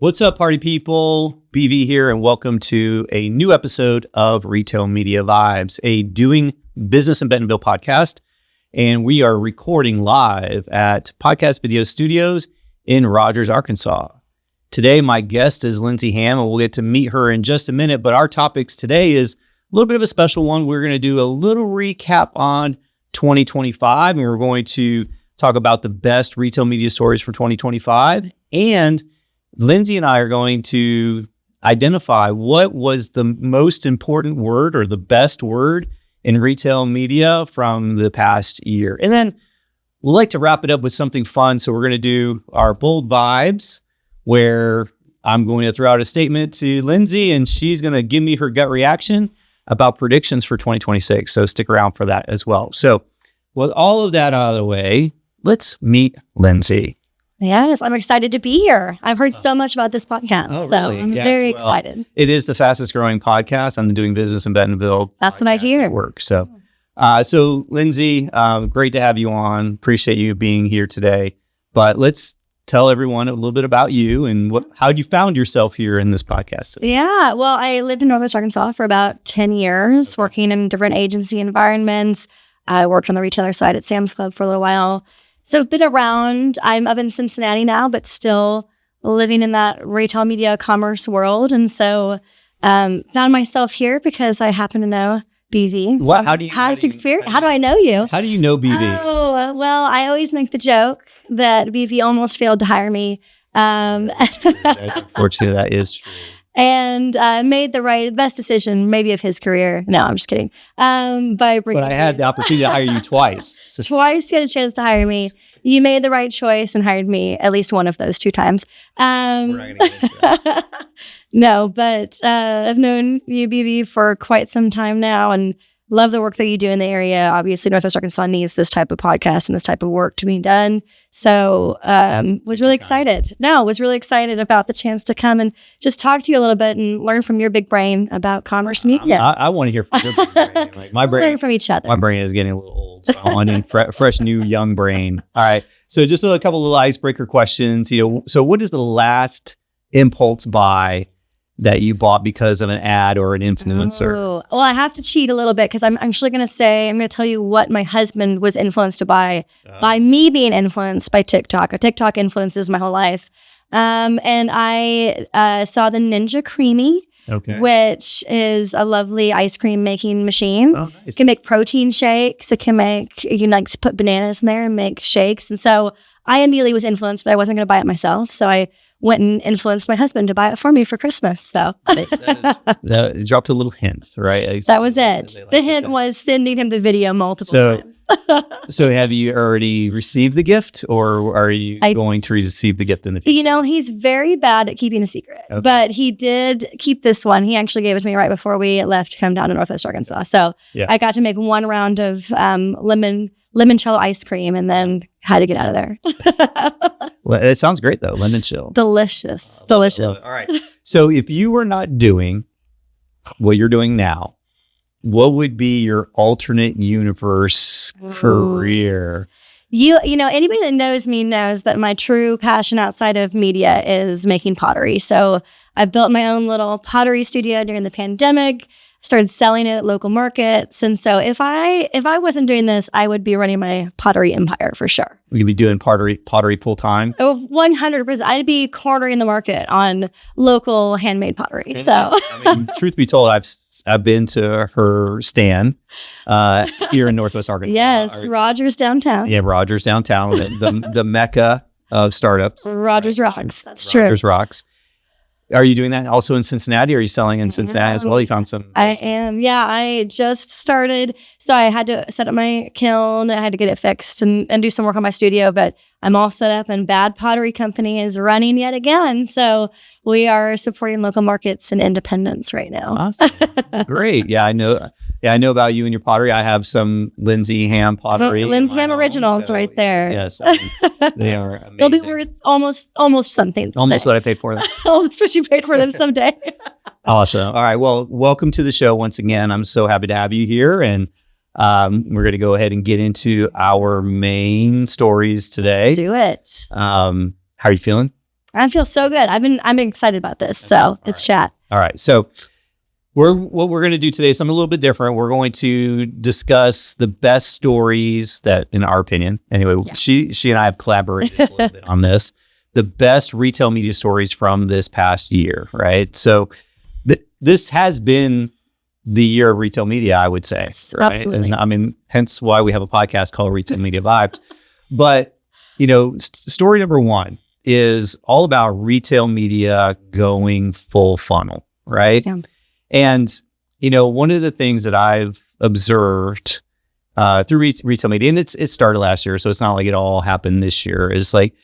What's up, party people? BV here, and welcome to a new episode of Retail Media Vibes, a doing business in Bentonville podcast. And we are recording live at Podcast Video Studios in Rogers, Arkansas. Today, my guest is Lindsay Ham, and we'll get to meet her in just a minute. But our topics today is a little bit of a special one. We're going to do a little recap on 2025, and we're going to talk about the best retail media stories for 2025. And Lindsay and I are going to identify what was the most important word or the best word in retail media from the past year. And then we'd like to wrap it up with something fun. So we're going to do our bold vibes, where I'm going to throw out a statement to Lindsay and she's going to give me her gut reaction about predictions for 2026. So stick around for that as well. So with all of that out of the way, let's meet Lindsay. Yes, I'm excited to be here. I've heard so much about this podcast, really? So I'm very excited. It is the fastest growing podcast on the Doing Business in Bentonville. That's what I hear. Network. So Lindsay, great to have you on. Appreciate you being here today. But let's tell everyone a little bit about you and how you found yourself here in this podcast today. Yeah, well, I lived in Northwest Arkansas for about 10 years, working in different agency environments. I worked on the retailer side at Sam's Club for a little while. So I've been around. I'm up in Cincinnati now, but still living in that retail media commerce world. And so found myself here because I happen to know BV. What? How do you know you? How do you know BV? Oh, well, I always make the joke that BV almost failed to hire me. Unfortunately, that is true. And made the best decision, maybe of his career. No, I'm just kidding. But I had the opportunity to hire you twice. So. Twice you had a chance to hire me. You made the right choice and hired me at least one of those two times. We're not going to get into that. No, but I've known you, BV, for quite some time now and love the work that you do in the area. Obviously, Northwest Arkansas needs this type of podcast and this type of work to be done. So was really excited. Was really excited about the chance to come and just talk to you a little bit and learn from your big brain about commerce media. I want to hear from your big brain. Like my brain, learn from each other. My brain is getting a little old, so I want a fresh, new, young brain. All right. So just a couple of icebreaker questions. So what is the last impulse buy that you bought because of an ad or an influencer? Oh, well, I have to cheat a little bit because I'm actually going to tell you what my husband was influenced to buy by me being influenced by TikTok. TikTok influences my whole life. And I saw the Ninja Creamy, which is a lovely ice cream making machine. Oh, nice. It can make protein shakes. You can put bananas in there and make shakes. And so I immediately was influenced, but I wasn't going to buy it myself. So I went and influenced my husband to buy it for me for Christmas. So that dropped a little hint, right? That was it. The hint was sending him the video multiple times. So have you already received the gift, or are you going to receive the gift in the future? He's very bad at keeping a secret, but he did keep this one. He actually gave it to me right before we left to come down to Northwest Arkansas. So I got to make one round of limoncello ice cream and then had to get out of there. Well, it sounds great though. Limoncello. Delicious. All right. So if you were not doing what you're doing now, what would be your alternate universe career? Anybody that knows me knows that my true passion outside of media is making pottery. So I built my own little pottery studio during the pandemic. Started selling it at local markets. And so if I wasn't doing this, I would be running my pottery empire for sure. You'd be doing pottery full time? Oh, 100%. I'd be cornering the market on local handmade pottery. Truth be told, I've been to her stand here in Northwest Arkansas. Yes, Rogers downtown. Yeah, Rogers downtown, the mecca of startups. Rogers rocks. That's true. Rogers rocks. Are you doing that also in Cincinnati? Or are you selling in Cincinnati as well? You found some? I am. Yeah, I just started. So I had to set up my kiln. I had to get it fixed and do some work on my studio. But I'm all set up and Bad Pottery Company is running yet again. So we are supporting local markets and independents right now. Awesome. Great. Yeah, I know. Yeah, I know about you and your pottery. I have some Lindsay Ham pottery. Lindsay Ham originals right there. Yes, they are amazing. They'll be worth almost something. Almost what I paid for them. Almost what you paid for them someday. Awesome. All right. Well, welcome to the show once again. I'm so happy to have you here. And we're going to go ahead and get into our main stories today. Do it. How are you feeling? I feel so good. I'm excited about this. So let's chat. All right. So what we're going to do today is something a little bit different. We're going to discuss the best stories that, in our opinion, anyway, she and I have collaborated a little bit on this, the best retail media stories from this past year, right? So this has been the year of retail media, I would say, right? Absolutely. And I mean, hence why we have a podcast called Retail Media Vibes. But, story number one is all about retail media going full funnel, right? Yeah. And, one of the things that I've observed through retail media, and it started last year, so it's not like it all happened this year, is like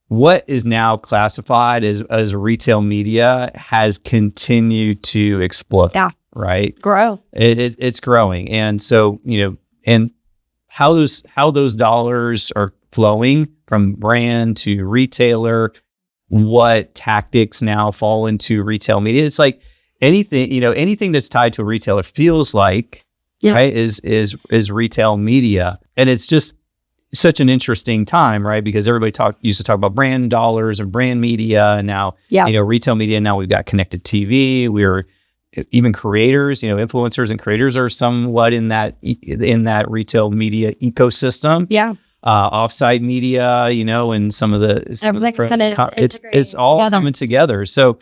what is now classified as retail media has continued to explode. Yeah. Right? Grow. It's growing. And so, and how those dollars are flowing from brand to retailer, what tactics now fall into retail media. It's like anything that's tied to a retailer feels like, right, is retail media. And it's just such an interesting time, right? Because everybody used to talk about brand dollars and brand media, and now, retail media. Now we've got connected TV. We're even creators, influencers and creators are somewhat in that retail media ecosystem. Yeah. Offsite media, and some of the it's all coming together. So,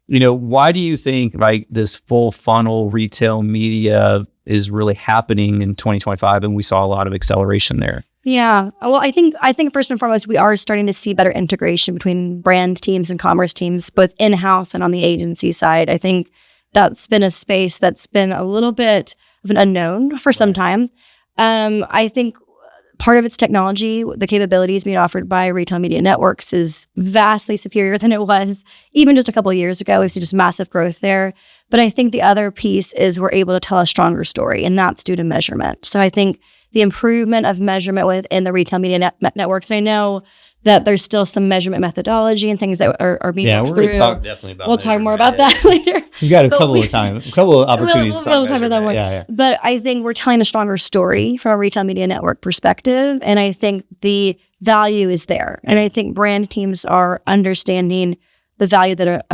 why do you think like this full funnel retail media is really happening in 2025, and we saw a lot of acceleration there? Yeah. Well, I think first and foremost, we are starting to see better integration between brand teams and commerce teams, both in-house and on the agency side. I think that's been a space that's been a little bit of an unknown for some time. I think part of its technology, the capabilities being offered by retail media networks is vastly superior than it was even just a couple of years ago. We've seen just massive growth there. But I think the other piece is we're able to tell a stronger story, and that's due to measurement. So I think the improvement of measurement within the retail media networks, and I know that there's still some measurement methodology and things that are being we're going to talk definitely about We'll talk more about that later. We've got a couple of opportunities we'll talk about that more. Yeah. But I think we're telling a stronger story from a retail media network perspective, and I think the value is there. And I think brand teams are understanding the value that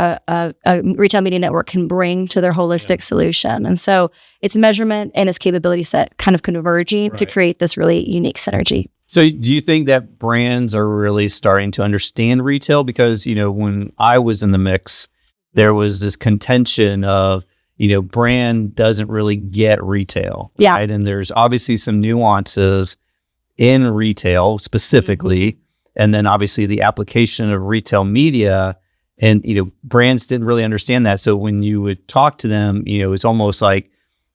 a retail media network can bring to their holistic solution. And so it's measurement and its capability set kind of converging to create this really unique synergy. So do you think that brands are really starting to understand retail? Because, when I was in the mix, there was this contention of, brand doesn't really get retail. Yeah. Right? And there's obviously some nuances in retail specifically. And then obviously the application of retail media. And, brands didn't really understand that. So when you would talk to them, it's almost like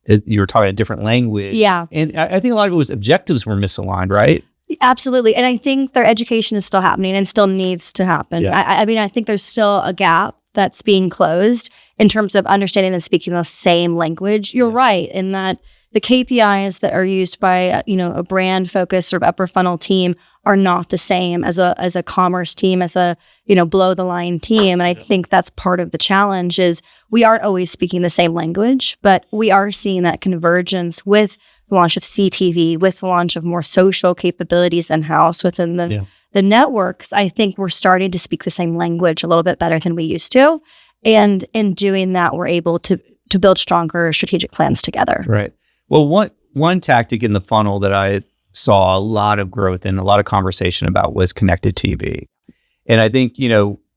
you were talking a different language. Yeah. And I think a lot of it was objectives were misaligned, right? Absolutely. And I think their education is still happening and still needs to happen. Yeah. I mean, I think there's still a gap that's being closed in terms of understanding and speaking the same language. You're right in that the KPIs that are used by, a brand focused sort of upper funnel team are not the same as a commerce team, as a, below the line team. And I think that's part of the challenge is we aren't always speaking the same language, but we are seeing that convergence with the launch of CTV, with the launch of more social capabilities in-house within the networks. I think we're starting to speak the same language a little bit better than we used to. And in doing that, we're able to build stronger strategic plans together. Right. Well, one tactic in the funnel that I saw a lot of growth and a lot of conversation about was connected TV. And I think,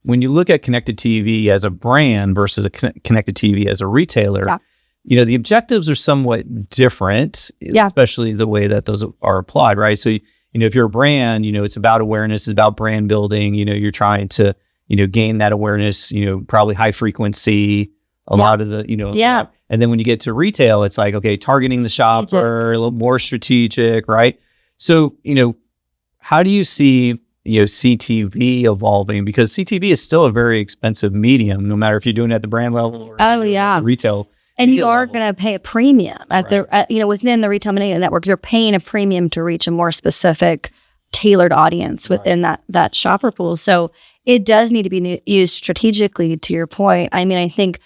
when you look at connected TV as a brand versus a connected TV as a retailer, the objectives are somewhat different, especially the way that those are applied, right? So, if you're a brand, it's about awareness, it's about brand building, you're trying to, gain that awareness, probably high frequency, a lot of the, and then when you get to retail, it's like, okay, targeting the shopper, a little more strategic, right? So, how do you see, CTV evolving? Because CTV is still a very expensive medium, no matter if you're doing it at the brand level or at the retail. And you are going to pay a premium within the retail media network. You're paying a premium to reach a more specific, tailored audience within that shopper pool. So it does need to be used strategically. To your point, I mean, I think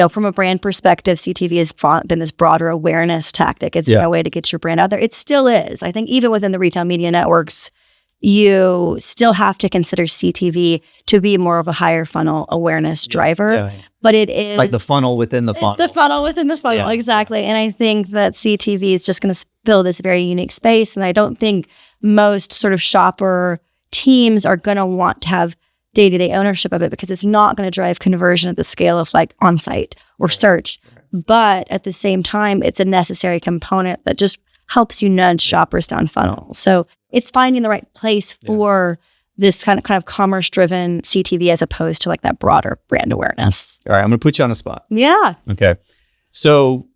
from a brand perspective, CTV has been this broader awareness tactic. It's been a way to get your brand out there. It still is. I think even within the retail media networks, you still have to consider CTV to be more of a higher funnel awareness driver. Yeah. But it is It's like the funnel within the funnel. It's the funnel within the funnel, exactly. And I think that CTV is just going to fill this very unique space. And I don't think most sort of shopper teams are going to want to have day-to-day ownership of it because it's not going to drive conversion at the scale of like on-site or search. But at the same time, it's a necessary component that just helps you nudge shoppers down funnel. So it's finding the right place for this kind of commerce-driven CTV as opposed to like that broader brand awareness. All right, I'm going to put you on the spot. Yeah. Okay. So,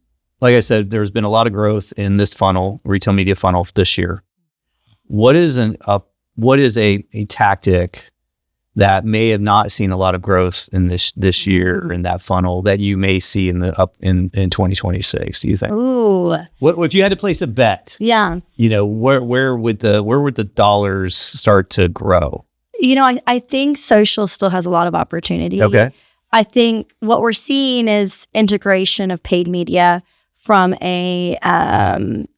like I said, there's been a lot of growth in this funnel, retail media funnel this year. What is a tactic that may have not seen a lot of growth in this year in that funnel that you may see in 2026? Do you think? Ooh. What if you had to place a bet? Yeah. Where would the dollars start to grow? I think social still has a lot of opportunity. Okay. I think what we're seeing is integration of paid media from a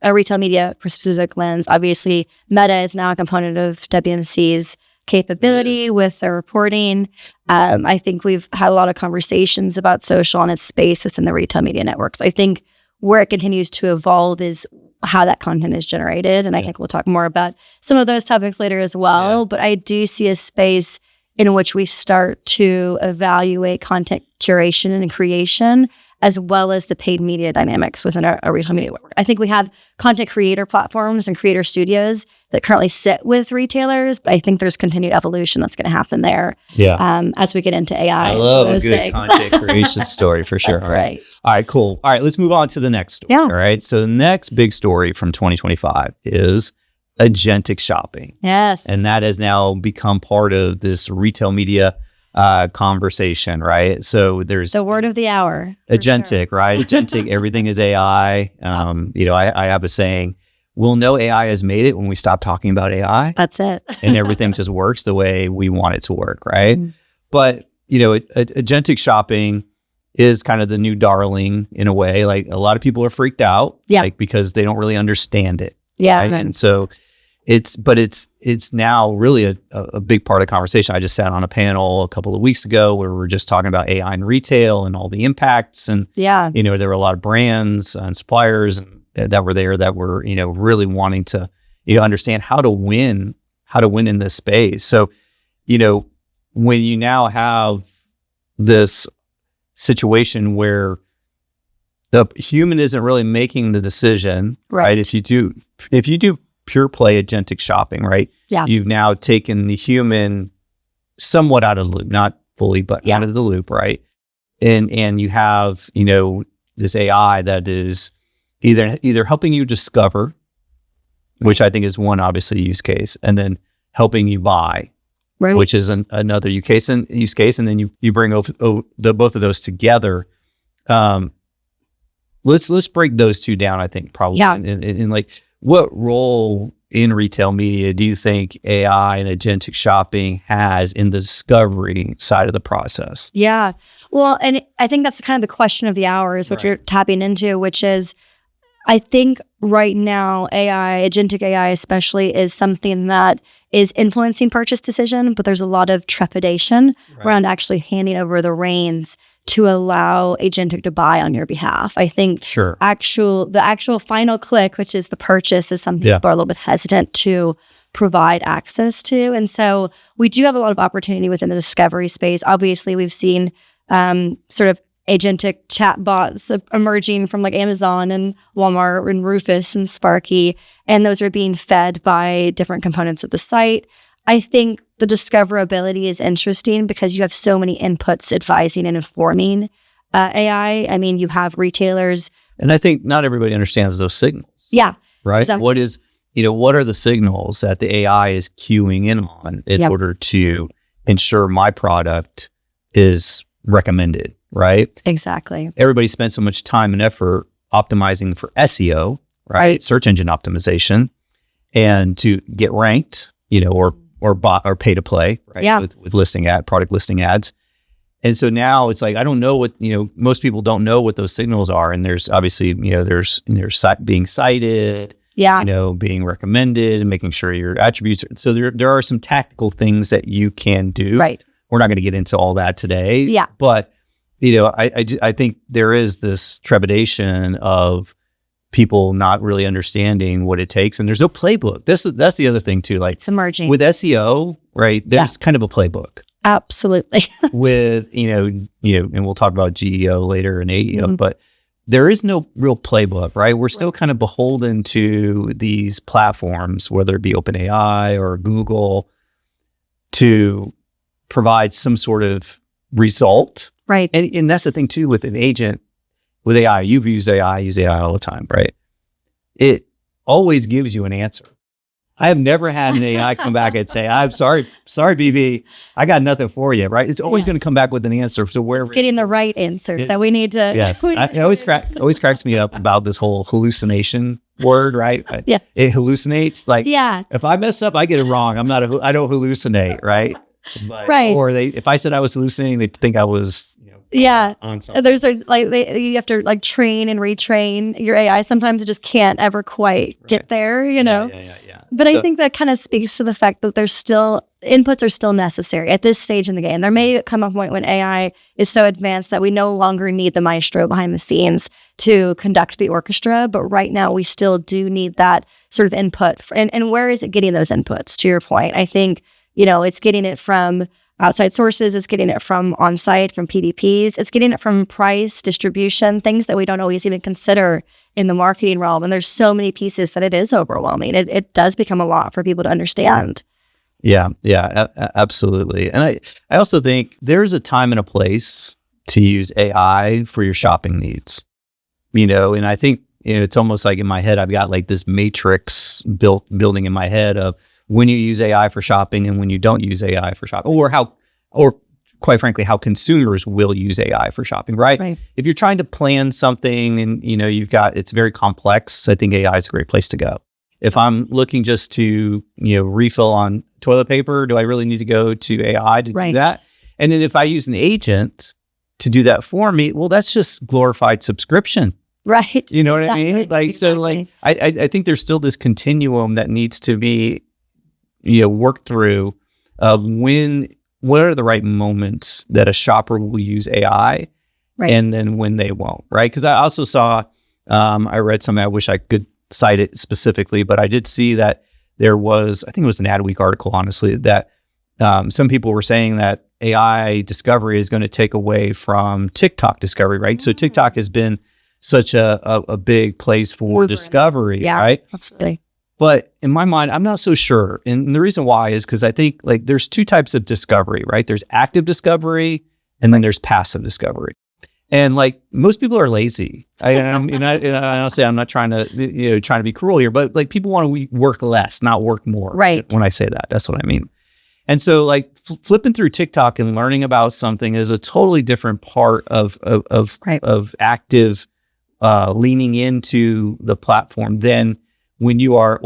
retail media specific lens. Obviously, Meta is now a component of WMC's capability with their reporting. I think we've had a lot of conversations about social and its space within the retail media networks. I think where it continues to evolve is how that content is generated. And I think we'll talk more about some of those topics later as well. Yeah. But I do see a space in which we start to evaluate content curation and creation, as well as the paid media dynamics within a retail media network. I think we have content creator platforms and creator studios that currently sit with retailers, but I think there's continued evolution that's going to happen there as we get into AI. I love a good content creation story for sure. That's right. All right, cool. All right, let's move on to the next story. Yeah. All right, so the next big story from 2025 is agentic shopping. Yes. And that has now become part of this retail media conversation, right? So there's the word of the hour. Agentic, right? Agentic, everything is AI. I have a saying, we'll know AI has made it when we stop talking about AI. That's it. And everything just works the way we want it to work, right? Mm-hmm. But, agentic shopping is kind of the new darling in a way. Like a lot of people are freaked out because they don't really understand it. Yeah. Right? And so it's now really a big part of the conversation. I just sat on a panel a couple of weeks ago where we were just talking about AI in retail and all the impacts. And, there were a lot of brands and suppliers that were there that were, really wanting to, understand how to win in this space. So, when you now have this situation where the human isn't really making the decision, right? If you do pure play agentic shopping, right? Yeah. You've now taken the human somewhat out of the loop, not fully, but out of the loop, right? And you have, this AI that is either helping you discover, which I think is one obviously use case, and then helping you buy, which is another use case, and then you bring both of those together. Let's break those two down. I think probably in like, what role in retail media do you think AI and agentic shopping has in the discovery side of the process? Yeah, well, and I think that's kind of the question of the hour is what you're tapping into, which is, I think right now, agentic AI especially, is something that is influencing purchase decision, but there's a lot of trepidation around actually handing over the reins to allow agentic to buy on your behalf. I think the actual final click, which is the purchase, is something people are a little bit hesitant to provide access to. And so we do have a lot of opportunity within the discovery space. Obviously, we've seen sort of agentic chatbots emerging from like Amazon and Walmart and Rufus and Sparky, and those are being fed by different components of the site. I think the discoverability is interesting because you have so many inputs advising and informing AI. I mean, you have retailers. And I think not everybody understands those signals. Yeah. Right? Exactly. What are the signals that the AI is queuing in on in order to ensure my product is recommended, right? Exactly. Everybody spends so much time and effort optimizing for SEO, right? Search engine optimization, and to get ranked, or pay to play, right? Yeah. With product listing ads. And so now it's like, I don't know what, most people don't know what those signals are. And there's obviously, there's being cited, Yeah. Being recommended and making sure your attributes. So there are some tactical things that you can do. Right. We're not going to get into all that today. Yeah. But, I think there is this trepidation of people not really understanding what it takes. And there's no playbook. That's the other thing too. Like it's emerging. With SEO, right? There's kind of a playbook. Absolutely. With, and we'll talk about GEO later and AEO, but there is no real playbook, right? We're still kind of beholden to these platforms, whether it be OpenAI or Google, to provide some sort of result. Right. And that's the thing too with an agent, with AI. You've used AI, I use AI all the time, right? It always gives you an answer. I have never had an AI come back and say, I'm sorry, BB, I got nothing for you, right? It's always going to come back with an answer. So wherever getting the right answer that we need to. Yes. It always cracks me up about this whole hallucination word, right? Yeah. It hallucinates. Like, if I mess up, I get it wrong. I don't hallucinate, right? But, right. Or if I said I was hallucinating, they'd think I was, on something. There's you have to train and retrain your AI. Sometimes it just can't ever quite get there, Yeah. But I think that kind of speaks to the fact that there's still inputs are still necessary at this stage in the game. There may come a point when AI is so advanced that we no longer need the maestro behind the scenes to conduct the orchestra. But right now we still do need that sort of input. And where is it getting those inputs? To your point, I think, it's getting it from outside sources, it's getting it from on-site, from PDPs, it's getting it from price, distribution, things that we don't always even consider in the marketing realm. And there's so many pieces that it is overwhelming. It does become a lot for people to understand. Yeah, absolutely. And I also think there's a time and a place to use AI for your shopping needs. And I think it's almost like in my head, I've got like this matrix building in my head of when you use AI for shopping and when you don't use AI for shopping, or quite frankly, how consumers will use AI for shopping, right? If you're trying to plan something and, it's very complex, I think AI is a great place to go. If I'm looking just to, refill on toilet paper, do I really need to go to AI to do that? And then if I use an agent to do that for me, well, that's just glorified subscription. Right. You know what I mean? I think there's still this continuum that needs to be work through what are the right moments that a shopper will use AI and then when they won't, right? Because I also saw, I read something, I wish I could cite it specifically, but I did see that there was, I think it was an Adweek article, honestly, that some people were saying that AI discovery is going to take away from TikTok discovery, right? So TikTok has been such a big place for discovery, right? Absolutely. But in my mind, I'm not so sure. And the reason why is because I think there's two types of discovery, right? There's active discovery and then there's passive discovery. And most people are lazy. I'll say I'm not trying to be cruel here, but people want to work less, not work more. Right. When I say that, that's what I mean. And so flipping through TikTok and learning about something is a totally different part of active leaning into the platform than when you are,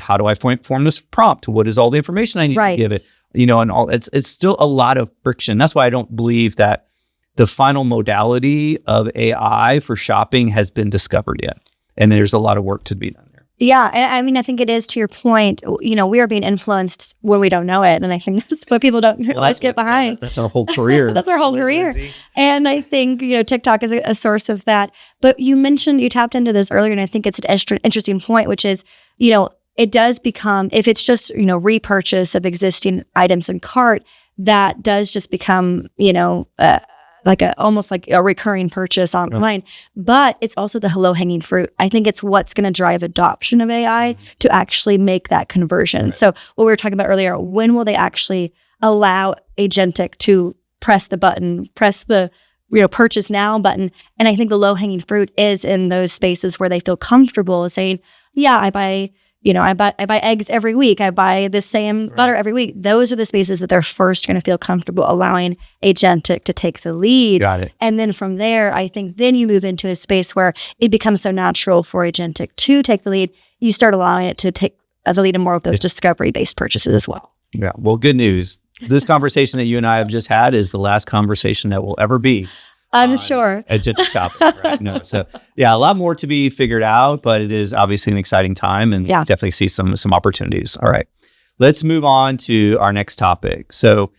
how do I form this prompt? What is all the information I need to give it? And all it's still a lot of friction. That's why I don't believe that the final modality of AI for shopping has been discovered yet. And there's a lot of work to be done there. Yeah. And I think it is, to your point, we are being influenced when we don't know it. And I think that's what people don't always get behind. That's our whole career. That's our whole career. Lindsay. And I think, TikTok is a source of that. But you tapped into this earlier, and I think it's an interesting point, which is, it does become, if it's just, repurchase of existing items in cart, that does just become, almost like a recurring purchase online, but it's also the low-hanging fruit. I think it's what's going to drive adoption of AI to actually make that conversion. So what we were talking about earlier, when will they actually allow Agentic to press the button, press the purchase now button? And I think the low-hanging fruit is in those spaces where they feel comfortable saying, yeah, I buy eggs every week. I buy the same butter every week. Those are the spaces that they're first going to feel comfortable allowing Agentic to take the lead. Got it. And then from there, I think then you move into a space where it becomes so natural for Agentic to take the lead. You start allowing it to take the lead in more of those discovery-based purchases as well. Yeah. Well, good news. This conversation that you and I have just had is the last conversation that will ever be I'm sure. Agentic topic, right? No, so yeah, a lot more to be figured out, but it is obviously an exciting time, and definitely see some opportunities. All right, let's move on to our next topic. So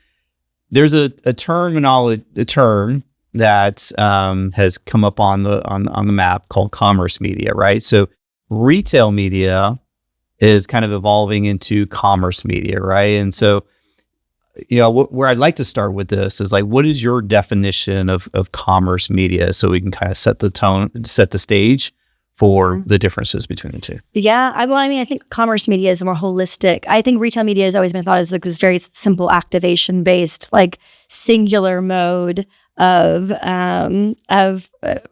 there's a term that has come up on the map called commerce media, right? So retail media is kind of evolving into commerce media, right? And so, where I'd like to start with this is like, what is your definition of commerce media, so we can kind of set the tone, set the stage for the differences between the two? Yeah, I think commerce media is more holistic. I think retail media has always been thought as like this very simple activation based, like singular mode of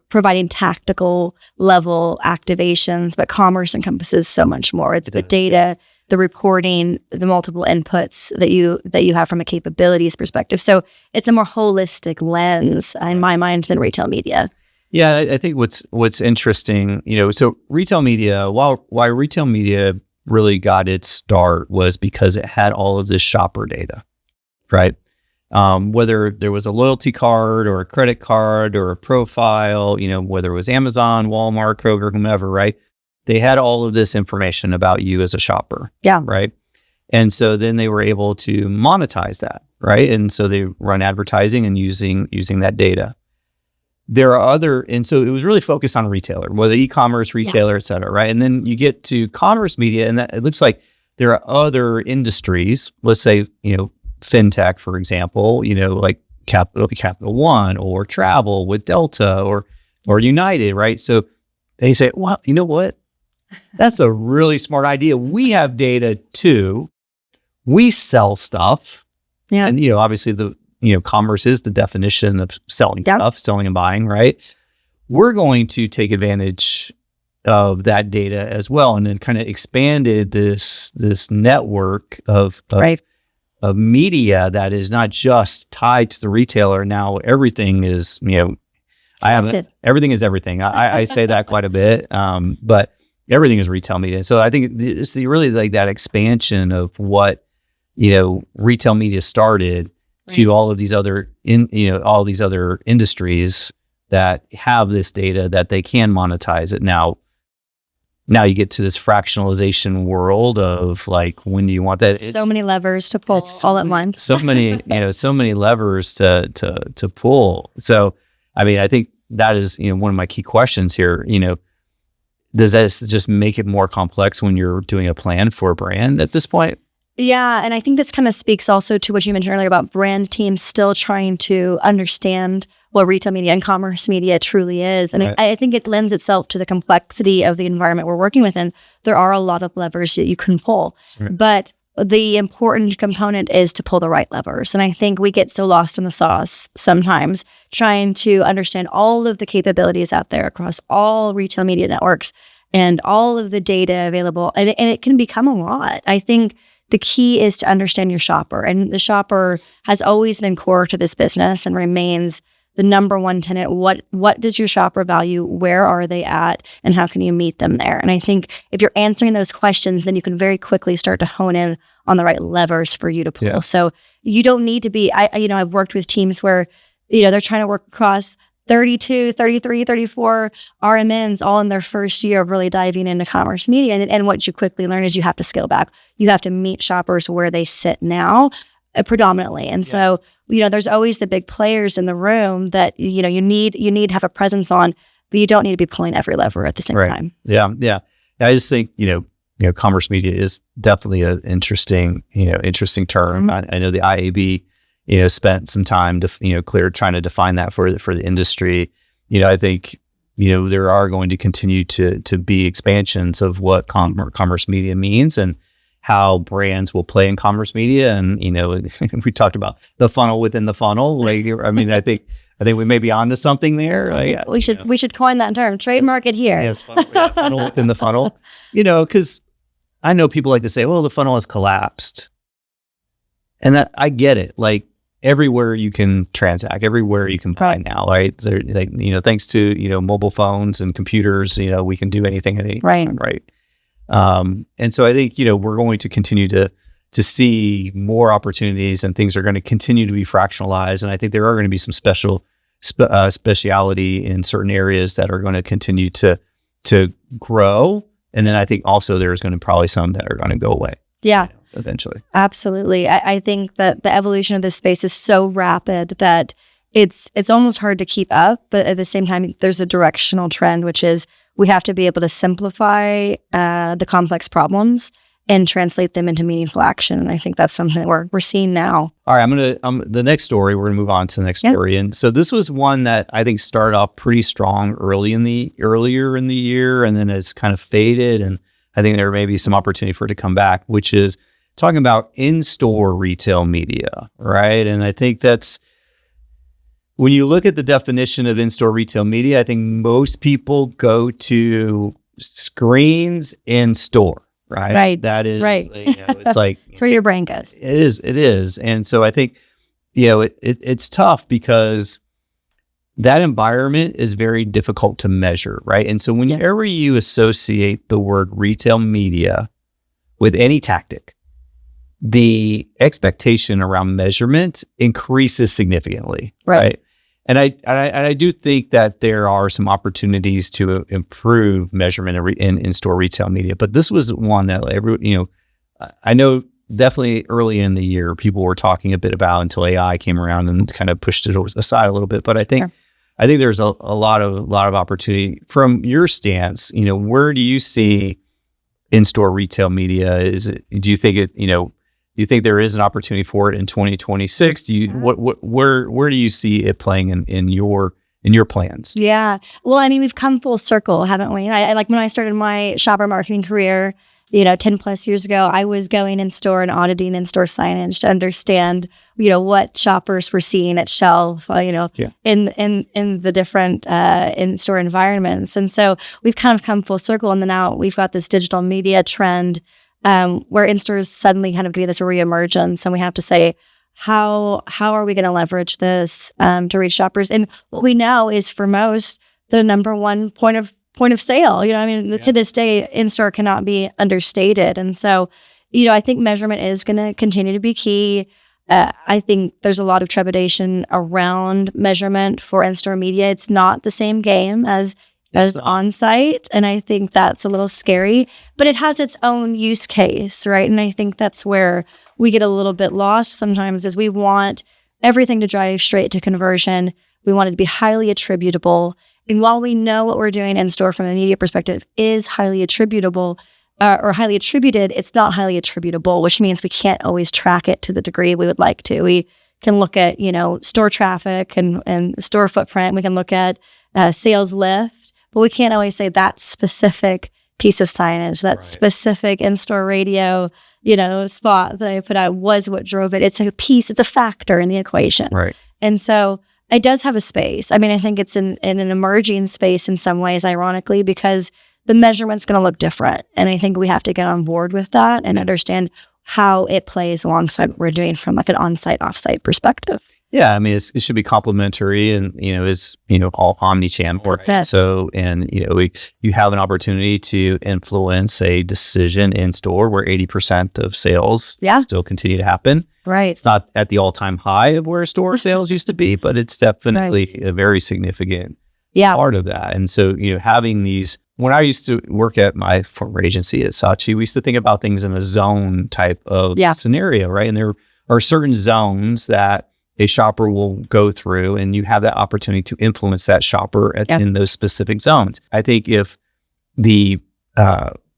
providing tactical level activations, but commerce encompasses so much more. It's the data, the reporting, the multiple inputs that you have from a capabilities perspective. So it's a more holistic lens in my mind than retail media. Yeah, I think what's interesting, so retail media, while retail media really got its start was because it had all of this shopper data, right? Whether there was a loyalty card or a credit card or a profile, whether it was Amazon, Walmart, Kroger, whomever, right? They had all of this information about you as a shopper. Yeah. Right. And so then they were able to monetize that, right? And so they run advertising and using that data. There are and so it was really focused on retailer, whether e-commerce, retailer, et cetera, right? And then you get to commerce media, and that it looks like there are other industries, let's say, fintech, for example, like Capital One or travel with Delta or United, right? So they say, well, you know what? That's a really smart idea. We have data too. We sell stuff. Yeah. And, obviously commerce is the definition of selling stuff, selling and buying, right? We're going to take advantage of that data as well, and then kind of expanded this network of media that is not just tied to the retailer. Now everything is, everything is everything. I say that quite a bit, but everything is retail media. So I think it's really like that expansion of what, retail media started to all of these other industries that have this data that they can monetize it. Now you get to this fractionalization world of like, when do you want that? So many levers to pull all at once. So many levers to pull. So, I think that is, one of my key questions here. Does that just make it more complex when you're doing a plan for a brand at this point? Yeah, and I think this kind of speaks also to what you mentioned earlier about brand teams still trying to understand what retail media and commerce media truly is. And I think it lends itself to the complexity of the environment we're working within. There are a lot of levers that you can pull, but the important component is to pull the right levers. And I think we get so lost in the sauce sometimes trying to understand all of the capabilities out there across all retail media networks and all of the data available. And it can become a lot. I think the key is to understand your shopper. And the shopper has always been core to this business and remains the number one tenet. What does your shopper value? Where are they at? And how can you meet them there? And I think if you're answering those questions, then you can very quickly start to hone in on the right levers for you to pull. Yeah. So you don't need to be, I've worked with teams where, they're trying to work across 32, 33, 34 RMNs all in their first year of really diving into commerce media. And what you quickly learn is you have to scale back. You have to meet shoppers where they sit now, predominantly. And so, there's always the big players in the room that, you need to have a presence on, but you don't need to be pulling every lever at the same time. Yeah. Yeah. I just think, commerce media is definitely an interesting term. I know the IAB, spent some time to, trying to define that for the industry. I think, there are going to continue to be expansions of what commerce media means and how brands will play in commerce media. And, we talked about the funnel within the funnel. Like, I think we may be onto something there. We should coin that term, trademark it here. Yes, funnel within the funnel, because I know people like to say, well, the funnel has collapsed. And I get it. Like, everywhere you can transact, everywhere you can buy now, right? Thanks to, mobile phones and computers, we can do anything at any time, right? And so I think, we're going to continue to see more opportunities, and things are going to continue to be fractionalized. And I think there are going to be some speciality in certain areas that are going to continue to grow. And then I think also there's going to probably some that are going to go away. Yeah. Eventually. Absolutely. I think that the evolution of this space is so rapid that it's almost hard to keep up. But at the same time, there's a directional trend, which is we have to be able to simplify the complex problems and translate them into meaningful action. And I think that's something that we're seeing now. All right, the next story, we're gonna move on to the next story. And so this was one that I think started off pretty strong earlier in the year, and then has kind of faded. And I think there may be some opportunity for it to come back, which is talking about in-store retail media, right? And I think that's, when you look at the definition of in-store retail media, I think most people go to screens in store. Right. That is, right. It's like, it's where your brain goes. It is. And so I think, it's tough because that environment is very difficult to measure. Right. And so whenever you associate the word retail media with any tactic, the expectation around measurement increases significantly. Right. And I do think that there are some opportunities to improve measurement in store retail media, but this was one that I know definitely early in the year people were talking a bit about until AI came around and kind of pushed it aside a little bit. But I think there's a lot of opportunity from your stance. Where do you see in store retail media? Do you think do you think there is an opportunity for it in 2026? Where do you see it playing in your plans? Yeah. Well, I mean, we've come full circle, haven't we? I like when I started my shopper marketing career, 10 plus years ago, I was going in store and auditing in-store signage to understand, what shoppers were seeing at shelf, in the different in-store environments. And so we've kind of come full circle. And then now we've got this digital media trend where in-stores suddenly kind of do this reemergence, and we have to say, how are we going to leverage this to reach shoppers? And what we know is for most, the number one point of sale. To this day, in-store cannot be understated. And so, I think measurement is going to continue to be key. I think there's a lot of trepidation around measurement for in-store media. It's not the same game as on-site. And I think that's a little scary, but it has its own use case, right? And I think that's where we get a little bit lost sometimes, is we want everything to drive straight to conversion. We want it to be highly attributable. And while we know what we're doing in store from a media perspective is highly attributable or highly attributed, it's not highly attributable, which means we can't always track it to the degree we would like to. We can look at, store traffic and store footprint. We can look at sales lift. But we can't always say that specific piece of signage, that specific in-store radio, spot that I put out was what drove it. It's a piece, it's a factor in the equation. Right. And so it does have a space. I mean, I think it's in an emerging space in some ways, ironically, because the measurement's going to look different. And I think we have to get on board with that and understand how it plays alongside what we're doing from like an on-site, off-site perspective. Yeah, I mean, it should be complementary, and it's all omni-channel. Right? So, and you have an opportunity to influence a decision in store where 80% of sales still continue to happen. Right. It's not at the all-time high of where store sales used to be, but it's definitely a very significant part of that. And so, having these. When I used to work at my former agency at Saatchi, we used to think about things in a zone type of scenario, right? And there are certain zones that a shopper will go through, and you have that opportunity to influence that shopper in those specific zones. I think if the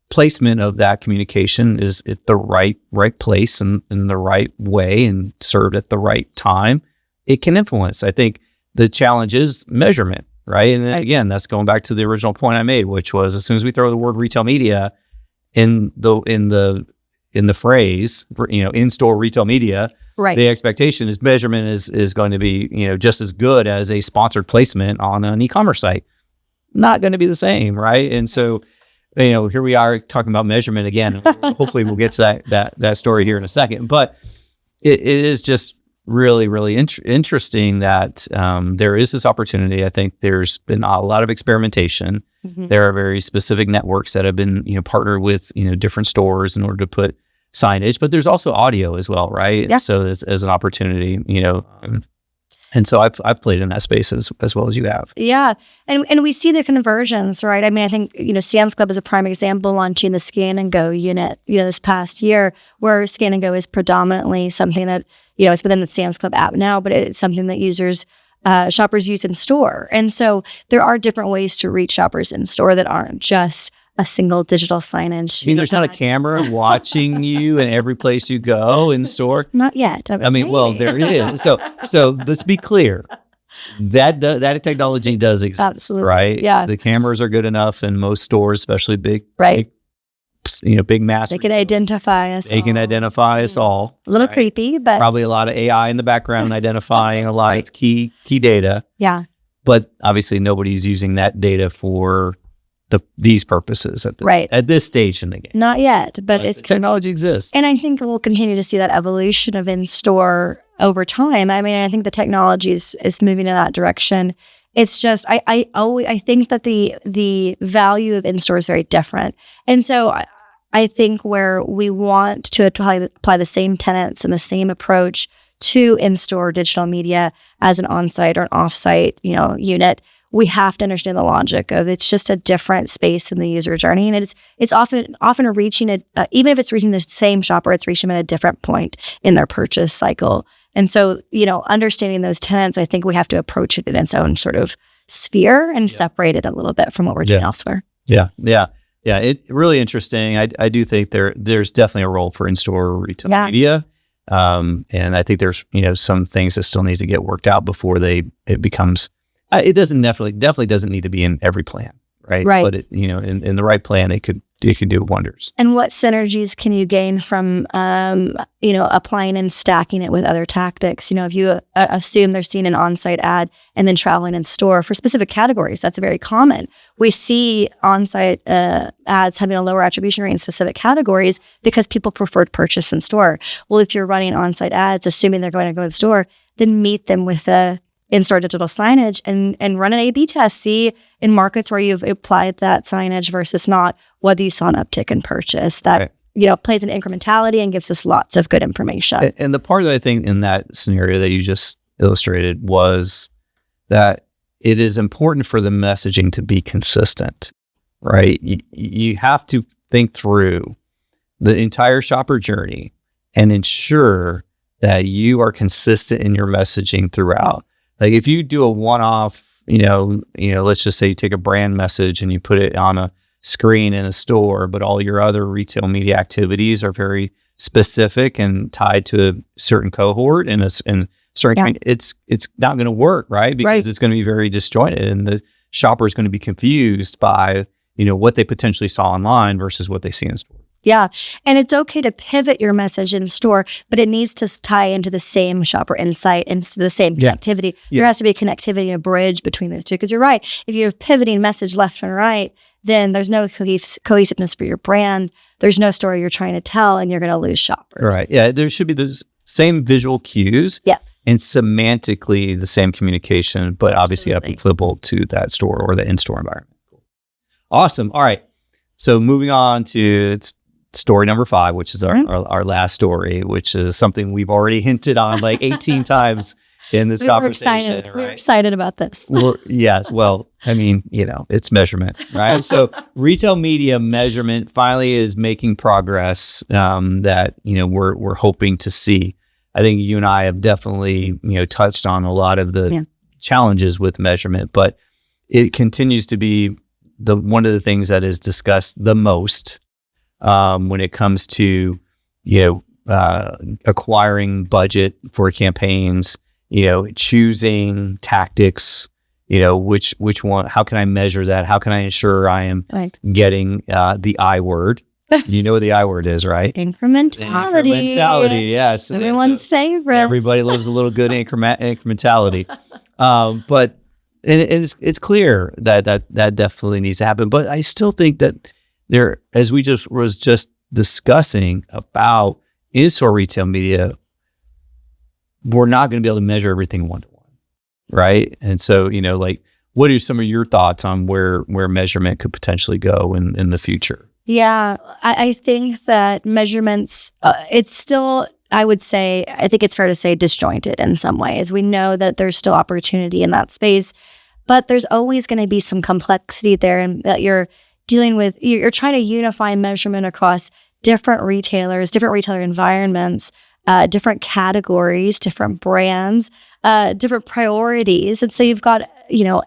placement of that communication is at the right place and in the right way and served at the right time, it can influence. I think the challenge is measurement, right? And again, that's going back to the original point I made, which was as soon as we throw the word retail media in the phrase, in-store retail media, the expectation is measurement is going to be, just as good as a sponsored placement on an e-commerce site. Not going to be the same, right? And so, here we are talking about measurement again. Hopefully we'll get to that story here in a second. But it is just really, really interesting that there is this opportunity. I think there's been a lot of experimentation. Mm-hmm. There are very specific networks that have been, partnered with, different stores in order to put signage, but there's also audio as well, right? Yeah. So as an opportunity, And so I've played in that space as well as you have. Yeah. And we see the conversions, right? I mean, I think, Sam's Club is a prime example, launching the Scan and Go unit, this past year, where Scan and Go is predominantly something that, it's within the Sam's Club app now, but it's something that shoppers use in store. And so there are different ways to reach shoppers in store that aren't just a single digital signage. I mean, there's not a camera watching you in every place you go in the store. Not yet. I mean, well, there it is. So let's be clear. That technology does exist. Absolutely. Right? Yeah. The cameras are good enough in most stores, especially big, big mass. They can identify us. They can identify us all. A little creepy, but probably a lot of AI in the background identifying a lot of key data. Yeah. But obviously, nobody's using that data for these purposes at this stage in the game. Not yet, but it's technology exists. And I think we'll continue to see that evolution of in-store over time. I mean, I think the technology is moving in that direction. It's just, I think that the value of in-store is very different. And so I think where we want to apply the same tenets and the same approach to in-store digital media as an on-site or an off-site, unit, we have to understand the logic of it's just a different space in the user journey. And it's often reaching it, even if it's reaching the same shopper, it's reaching them at a different point in their purchase cycle. And so, understanding those tenets, I think we have to approach it in its own sort of sphere and separate it a little bit from what we're doing elsewhere. Yeah. It's really interesting. I do think there's definitely a role for in-store retail media. And I think there's, some things that still need to get worked out before it becomes, it definitely doesn't need to be in every plan, right? Right. But in the right plan, it could do wonders. And what synergies can you gain from, applying and stacking it with other tactics? If you assume they're seeing an on-site ad and then traveling in store for specific categories, that's very common. We see on-site ads having a lower attribution rate in specific categories because people preferred purchase in store. Well, if you're running on-site ads, assuming they're going to go to the store, then meet them with a in-store digital signage and run an A/B test. See in markets where you've applied that signage versus not, whether you saw an uptick in purchase. That plays an incrementality and gives us lots of good information. And the part that I think in that scenario that you just illustrated was that it is important for the messaging to be consistent, right? You have to think through the entire shopper journey and ensure that you are consistent in your messaging throughout. Like if you do a one-off, let's just say you take a brand message and you put it on a screen in a store, but all your other retail media activities are very specific and tied to a certain cohort and certain kind, it's not going to work, right? Because it's going to be very disjointed and the shopper is going to be confused by, what they potentially saw online versus what they see in store. Yeah. And it's okay to pivot your message in store, but it needs to tie into the same shopper insight and the same connectivity. Yeah. There has to be a connectivity and a bridge between those two. Because you're right. If you're pivoting message left and right, then there's no cohesiveness for your brand. There's no story you're trying to tell, and you're going to lose shoppers. Right. Yeah. There should be the same visual cues. Yes. And semantically the same communication, but obviously applicable to that store or the in-store environment. Cool. Awesome. All right. So moving on to story number 5, which is our last story, which is something we've already hinted on like 18 times in this conversation. We're excited about this. Yes. Well, I mean, it's measurement, right? So retail media measurement finally is making progress that, we're hoping to see. I think you and I have definitely, touched on a lot of the challenges with measurement, but it continues to be one of the things that is discussed the most when it comes to, acquiring budget for campaigns, choosing tactics, which one, how can I measure that? How can I ensure I am getting the I word? You know what the I word is, right? Incrementality. Yes. Everyone's favorite. Everybody loves a little good incrementality. But it's clear that definitely needs to happen. But I still think that there, as we was just discussing about in-store retail media, we're not going to be able to measure everything one-to-one, right? And so, what are some of your thoughts on where measurement could potentially go in the future? Yeah, I think that measurements, it's still I would say, I think it's fair to say disjointed in some ways. We know that there's still opportunity in that space, but there's always going to be some complexity there, and that you're dealing with, you're trying to unify measurement across different retailers, different retailer environments, different categories, different brands, different priorities. And so you've got,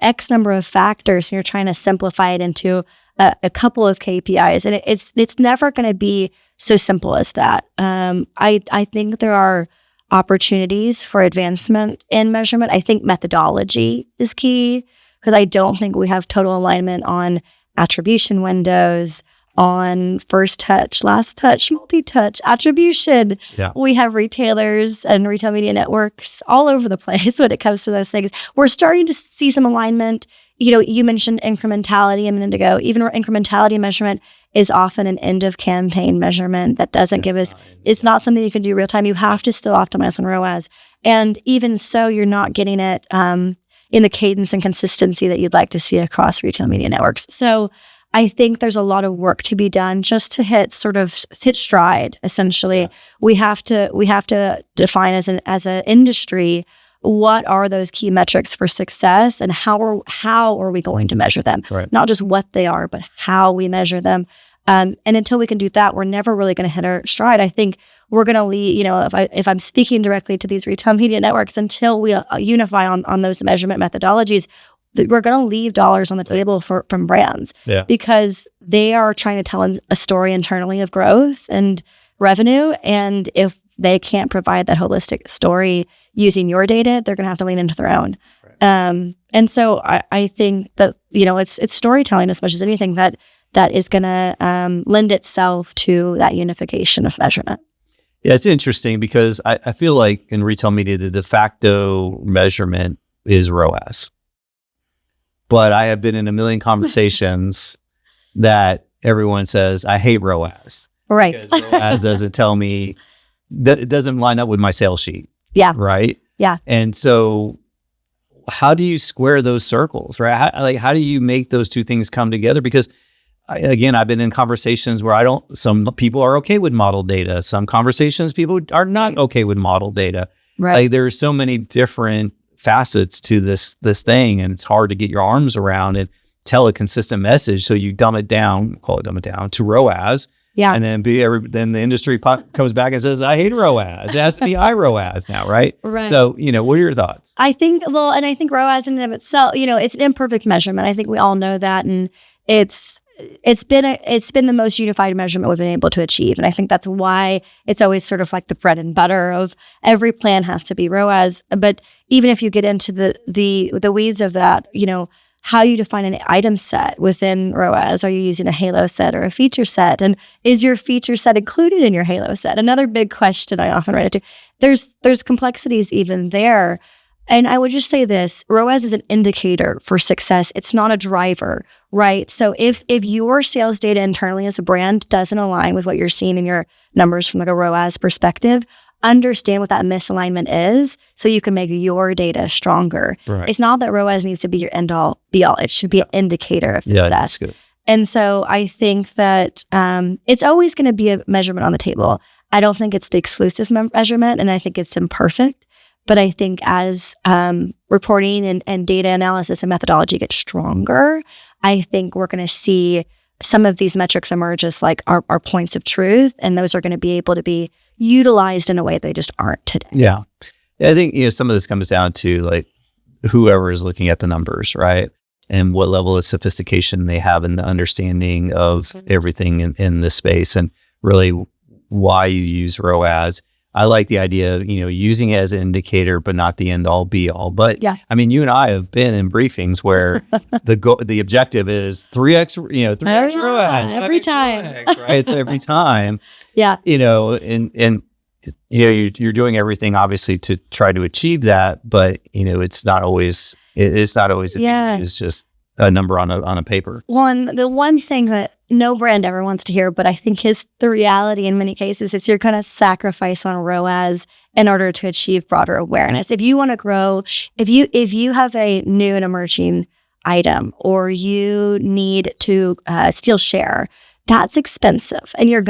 X number of factors, and you're trying to simplify it into a couple of KPIs. And it's never going to be so simple as that. I think there are opportunities for advancement in measurement. I think methodology is key, because I don't think we have total alignment on attribution windows, on first touch, last touch, multi-touch, attribution. Yeah. We have retailers and retail media networks all over the place when it comes to those things. We're starting to see some alignment. You mentioned incrementality a minute ago. Even incrementality measurement is often an end of campaign measurement that doesn't give us, it's not something you can do real time. You have to still optimize on ROAS. And even so, you're not getting it in the cadence and consistency that you'd like to see across retail media networks. So I think there's a lot of work to be done just to hit stride. Essentially, yeah. we have to define as an industry, what are those key metrics for success, and how are we going to measure them? Right. Not just what they are, but how we measure them. And until we can do that, we're never really going to hit our stride. I think we're going to lead, if I'm speaking directly to these retail media networks, until we unify on those measurement methodologies, we're going to leave dollars on the table from brands, because they are trying to tell a story internally of growth and revenue. And if they can't provide that holistic story using your data, they're going to have to lean into their own. Right. And so I think that, it's storytelling as much as anything that is going to lend itself to that unification of measurement. Yeah, it's interesting, because I feel like in retail media, the de facto measurement is ROAS. But I have been in a million conversations that everyone says, I hate ROAS. Right. Because ROAS doesn't tell me, that it doesn't line up with my sales sheet. Yeah. Right? Yeah. And so how do you square those circles, right? How do you make those two things come together? Because I've been in conversations where some people are okay with model data. Some conversations, people are not okay with model data. Right. There's so many different facets to this thing, and it's hard to get your arms around and tell a consistent message. So you dumb it down to ROAS. Yeah. And then then the industry comes back and says, I hate ROAS. It has to be iROAS now, right? Right. So, what are your thoughts? I think ROAS in and of itself, it's an imperfect measurement. I think we all know that. And it's been the most unified measurement we've been able to achieve. And I think that's why it's always sort of like the bread and butter of every plan has to be ROAS. But even if you get into the weeds of that, how you define an item set within ROAS. Are you using a halo set or a feature set? And is your feature set included in your halo set? Another big question I often run into. There's complexities even there. And I would just say this, ROAS is an indicator for success. It's not a driver, right? So if your sales data internally as a brand doesn't align with what you're seeing in your numbers from like a ROAS perspective, understand what that misalignment is so you can make your data stronger. Right. It's not that ROAS needs to be your end all be all. It should be an indicator of success. Yeah, that's good. And so I think that it's always going to be a measurement on the table. I don't think it's the exclusive measurement, and I think it's imperfect. But I think as reporting and data analysis and methodology get stronger, I think we're going to see some of these metrics emerge as like our points of truth, and those are going to be able to be utilized in a way they just aren't today. Yeah. I think, some of this comes down to like whoever is looking at the numbers, right? And what level of sophistication they have in the understanding of everything in this space, and really why you use ROAS. I like the idea of, using it as an indicator, but not the end all be all. But yeah. I mean, you and I have been in briefings where the objective is 3x, 3x ROAS every time, ROAS, right? It's every time. Yeah. And you're doing everything obviously to try to achieve that, but it's not always as easy as just a number on a paper. Well, and the one thing that no brand ever wants to hear, but I think is the reality in many cases, is you're going to sacrifice on ROAS in order to achieve broader awareness. If you want to grow, if you have a new and emerging item, or you need to steal share, that's expensive. And you're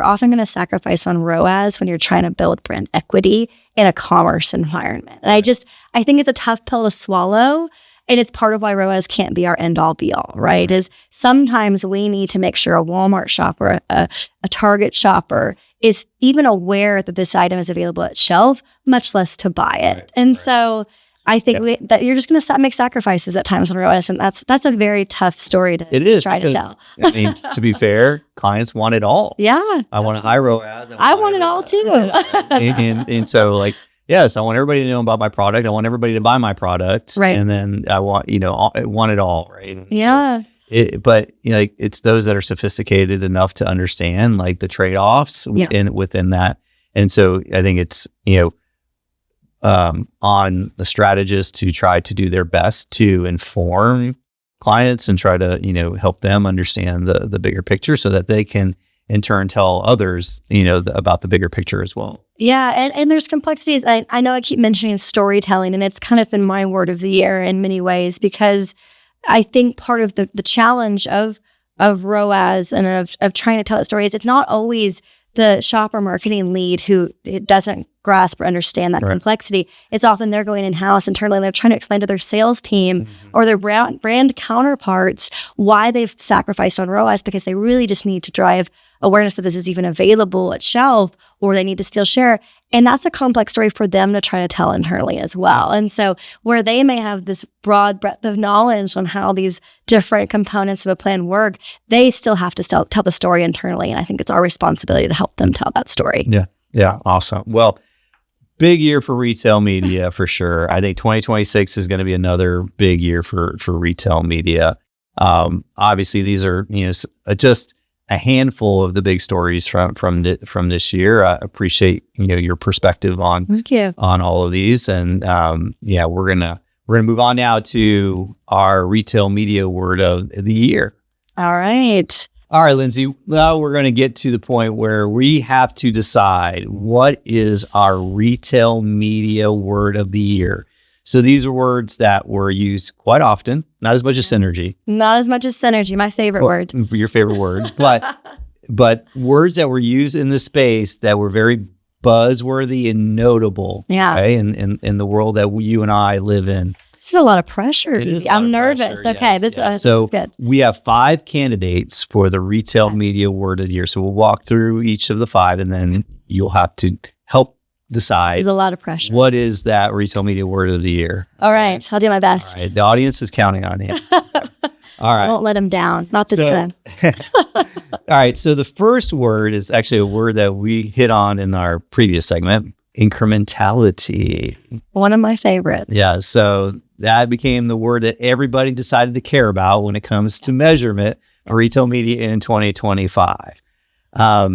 often going to sacrifice on ROAS when you're trying to build brand equity in a commerce environment. And I think it's a tough pill to swallow. And it's part of why ROAS can't be our end all be all, right? Is sometimes we need to make sure a Walmart shopper, a Target shopper is even aware that this item is available at shelf, much less to buy it. Right, and so I think that you're just going to make sacrifices at times on ROAS, and that's a very tough story to try to tell. I mean, to be fair, clients want it all. Yeah, I want a high ROAS. I want it all too. and so like. Yes, I want everybody to know about my product. I want everybody to buy my product. Right. And then I want, I want it all. Right. And yeah. So but like it's those that are sophisticated enough to understand like the trade-offs within that. And so I think it's, on the strategist to try to do their best to inform clients and try to, help them understand the bigger picture so that they can in turn tell others, about the bigger picture as well. Yeah. And there's complexities. I know I keep mentioning storytelling, and it's kind of been my word of the year in many ways, because I think part of the challenge of ROAS and of trying to tell a story is it's not always the shopper marketing lead who it doesn't grasp or understand that complexity. It's often they're going in-house internally and they're trying to explain to their sales team or their brand counterparts why they've sacrificed on ROAS, because they really just need to drive awareness that this is even available at shelf, or they need to steal share. And that's a complex story for them to try to tell internally as well. And so where they may have this broad breadth of knowledge on how these different components of a plan work, they still have to tell the story internally. And I think it's our responsibility to help them tell that story. Yeah. Yeah. Awesome. Well, big year for retail media for sure. I think 2026 is going to be another big year for retail media. Obviously, these are just a handful of the big stories from this year. I appreciate your perspective on all of these, and we're gonna move on now to our retail media word of the year. All right, Lindsay. Now we're going to get to the point where we have to decide what is our retail media word of the year. So these are words that were used quite often, not as much as synergy. Not as much as synergy, my favorite word. Your favorite word. But words that were used in the space that were very buzzworthy and notable. Yeah. Okay, in the world that you and I live in. This is a lot of pressure. I'm nervous. Pressure, okay, yes, this is good. We have 5 candidates for the retail media word of the year. So we'll walk through each of the 5, and then you'll have to help decide. There's a lot of pressure. What is that retail media word of the year? All right, I'll do my best. All right, the audience is counting on you. All right. I won't let them down. Not this time. All right. So the first word is actually a word that we hit on in our previous segment, incrementality. One of my favorites. Yeah. So that became the word that everybody decided to care about when it comes to measurement of retail media in 2025. How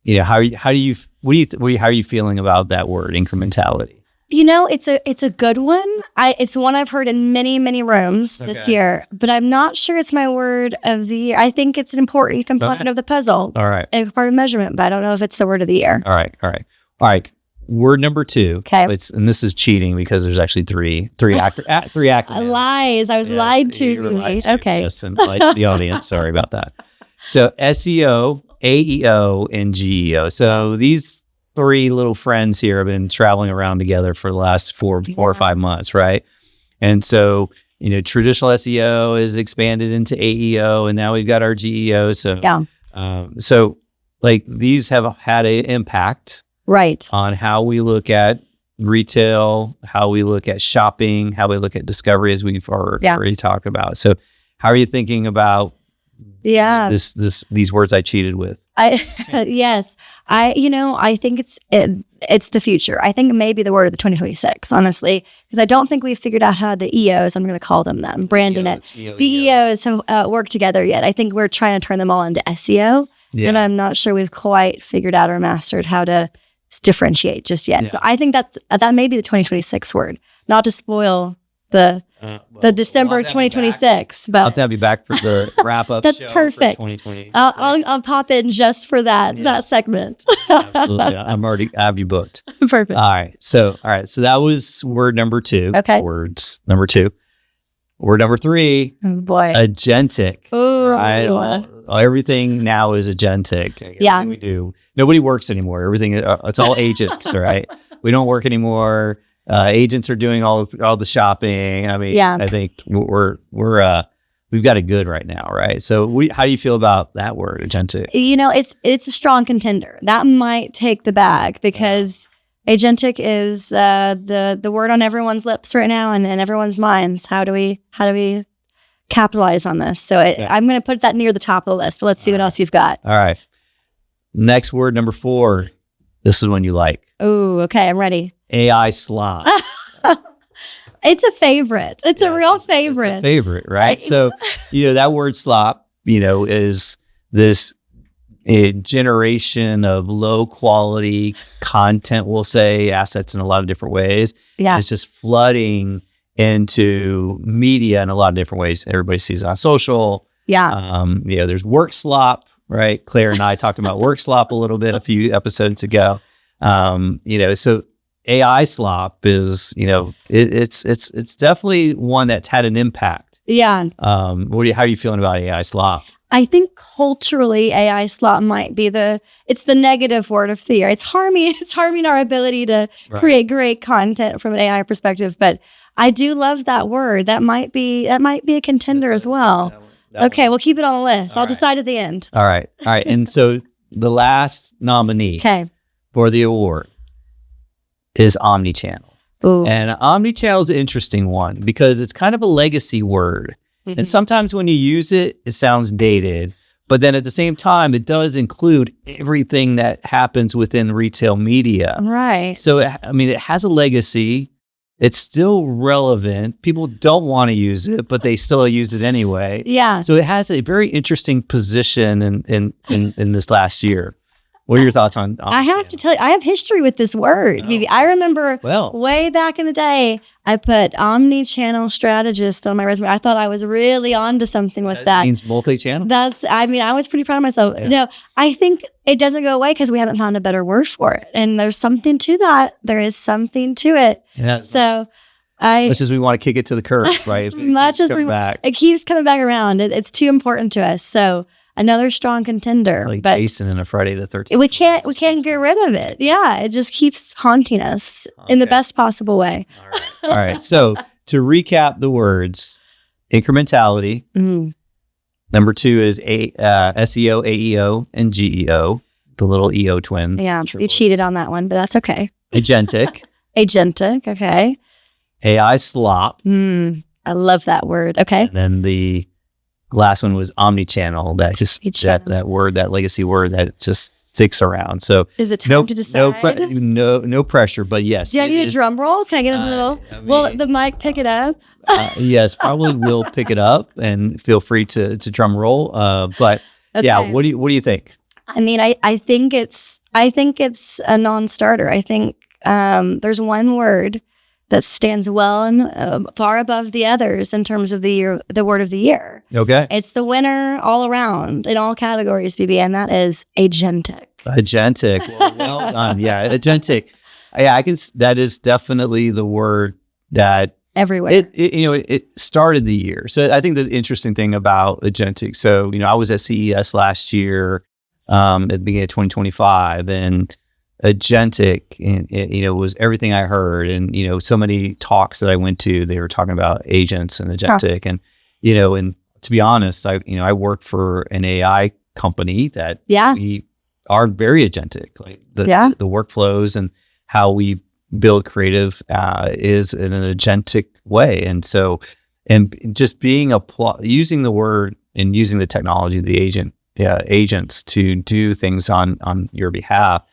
are you feeling about that word, incrementality? It's a good one. It's one I've heard in many, many rooms this year, but I'm not sure it's my word of the year. I think it's an important component of the puzzle. All right. And part of measurement, but I don't know if it's the word of the year. All right. Word number 2. Okay. And this is cheating because there's actually three acronyms. Lies. I was lied to. Okay. Yes, and lied to the audience. Sorry about that. So SEO, AEO, and GEO. So these 3 little friends here have been traveling around together for the last 4 or 5 months, right? And so, traditional SEO is expanded into AEO, and now we've got our GEO. So, so like these have had an impact, right, on how we look at retail, how we look at shopping, how we look at discovery, as we've already talked about. So, how are you thinking about these words I cheated with? Yes. I think it's the future. I think maybe the word of the 2026, honestly, because I don't think we've figured out how the EOs, I'm going to call them that, I'm branding it. The EOs have worked together yet. I think we're trying to turn them all into SEO, and I'm not sure we've quite figured out or mastered how to differentiate just yet. So I think that may be the 2026 word, not to spoil the December 2026, but I'll have to have you back for the wrap up. That's show perfect. For 2026. I'll pop in just for that segment. Absolutely. I have you booked. Perfect. All right. So that was word number 2. Okay. Words number 2. Word number 3. Oh boy. Agentic. Oh, right. everything now is agentic. Everything we do. Nobody works anymore. Everything, it's all agents, right? We don't work anymore. Agents are doing all the shopping. I mean, I think we've got it good right now, right? So how do you feel about that word, agentic? It's a strong contender. That might take the bag because agentic is the word on everyone's lips right now and in everyone's minds. How do we capitalize on this? So I'm going to put that near the top of the list, but let's see what else you've got. All right. Next word, number 4. This is one you like. Oh, okay. I'm ready. AI slop. It's a favorite. It's a real favorite. It's a favorite, right? So, that word slop, is this generation of low quality content, we'll say, assets in a lot of different ways. Yeah. It's just flooding into media in a lot of different ways. Everybody sees it on social. Yeah. There's work slop, right? Claire and I talked about work slop a little bit a few episodes ago. So AI slop is, it's definitely one that's had an impact. Yeah. How are you feeling about AI slop? I think culturally AI slop might be it's the negative word of the year. It's harming our ability to create great content from an AI perspective. But I do love that word. That might be a contender as well. Okay, we'll keep it on the list. I'll decide at the end. All right. And so the last nominee for the award is omnichannel. Ooh. And omnichannel is an interesting one because it's kind of a legacy word. Mm-hmm. And sometimes when you use it, it sounds dated. But then at the same time, it does include everything that happens within retail media. Right. So, it has a legacy. It's still relevant. People don't want to use it, but they still use it anyway. Yeah. So it has a very interesting position in this last year. What are your thoughts on I have to tell you, I have history with this word. Oh. I remember way back in the day, I put omni-channel strategist on my resume. I thought I was really onto something with that. That means multi-channel? I was pretty proud of myself. Yeah. I think it doesn't go away because we haven't found a better word for it. And there's something to that. There is something to it. Yeah. So as much as we want to kick it to the curb, right? As much as it keeps coming back around. It's too important to us. So another strong contender. Like Jason in a Friday the 13th. We can't get rid of it. Yeah, it just keeps haunting us in the best possible way. All right. So to recap the words, incrementality. Mm. Number 2 is SEO, AEO, and GEO, the little EO twins. Yeah, you cheated on that one, but that's okay. Agentic. Agentic, okay. AI slop. I love that word. Okay. And then the last one was omnichannel. That word, that legacy word that just sticks around. So is it time to decide? No pressure, but yes. Do I need a drum roll? Can I get a little? Will the mic pick it up? Yes, probably will pick it up, and feel free to drum roll. But yeah, what do you think? I think it's a non-starter. I think there's one word that stands well and far above the others in terms of the word of the year. Okay. It's the winner all around in all categories, BB, and that is agentic. Agentic. Well done. Yeah, agentic. Yeah, that is definitely the word that everywhere. It started the year. So I think the interesting thing about agentic, so, I was at CES last year at the beginning of 2025, and agentic, was everything I heard. And, so many talks that I went to, they were talking about agents and agentic. And, and to be honest, I work for an AI company that we are very agentic. Like the workflows and how we build creative is in an agentic way. And so, and just using the word and using the technology, the agents to do things on your behalf